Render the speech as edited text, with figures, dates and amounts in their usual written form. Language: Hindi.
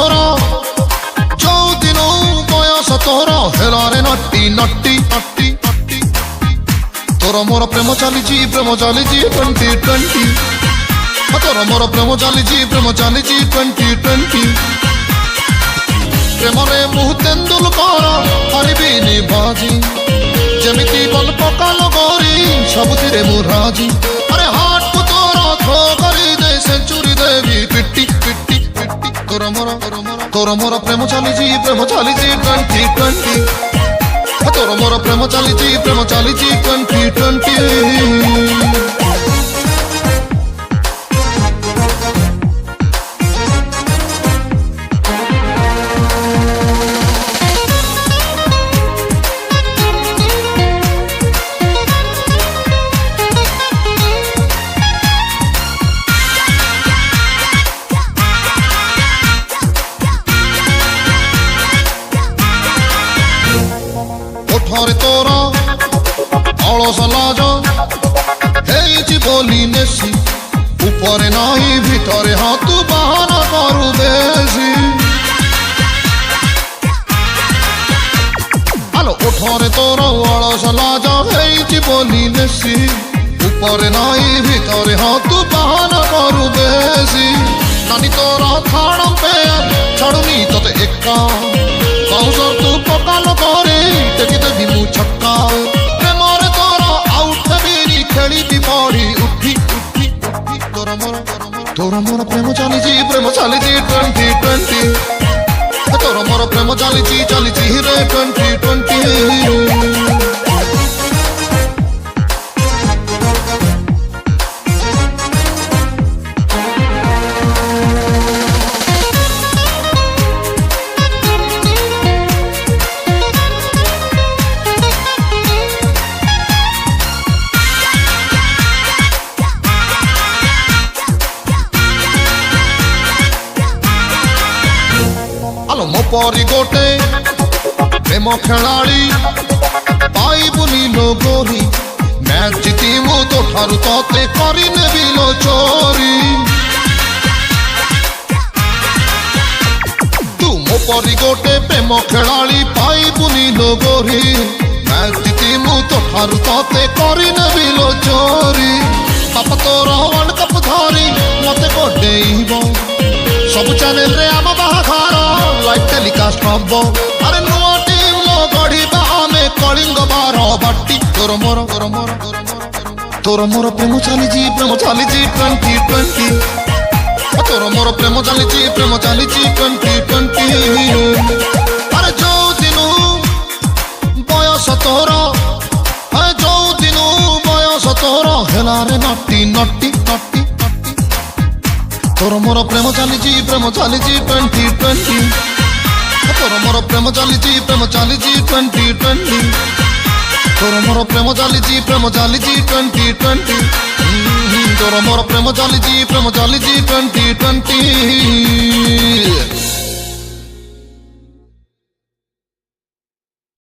तोर जो दिन बयस तोर हेलारे नट्टी नट्टी नट्टी नट्टी तोर मोर प्रेम चली 2020 तोर मोर प्रेम चली 2020 प्रेम रे मुह तेंदुलकर हरिबिनी बाजी जमिति बल पकाल गरी सबुथिरे मु राजी अरे हाट को तोर थ्रो करी दे सेंचुरी देवी पिट्टी पिट्टी पिट्टी तोर मोर प्रेम चली 2020 तोर मोर प्रेम चली 2020 ओठरे तोर अलस लाज हेइछि बोली नेसी ऊपरे नाही भितरे हाथ बाहना करू बेसी आलो ओठरे तोर अलस लाज हेइछि बोली नेसी ऊपरे नाही भितरे हाथ बाहना करू बेसी नानी तोर खाड़म पे छाड़ुनी तते एका बाउसर तू पकाल करे देखी देवी मु छक्का प्रेमर तोर आउट बेरी खेली भी पड़ी उठी उठी उठी तोर मोर प्रेम चली 2020 तोर मोर प्रेम चली रे 2020 मो परी गोटे प्रेम खेलाड़ी पाइबुनी लोगोरी मैच जीती मु तो ठारू तोते करी नेबी लो चोरी तू मो परी गोटे प्रेम खेलाड़ी पाइबुनी लोगोरी मैच जीती मु तो ठारू तोते करी नेबी लो चोरी बापा तोर वर्ल्ड कप धरी मते गोडेइबो सब चैनल रे आम बाहाघर लाइव टेलीकास्ट हम अरे नुआ टीम लो गढ़िबा आमे कलिंग बार बाटी तोर मोर प्रेम चली 2020 तोर मोर प्रेम चली 2020 अरे जो दिन बयस तोर जो दिन बयस तोर हेलारे नट्टी नट्टी नट्टी तोर मोर प्रेम चली 2020 तोर मोर प्रेम चली 2020 तोर मोर प्रेम चली 2020 तोर मोर प्रेम चली 2020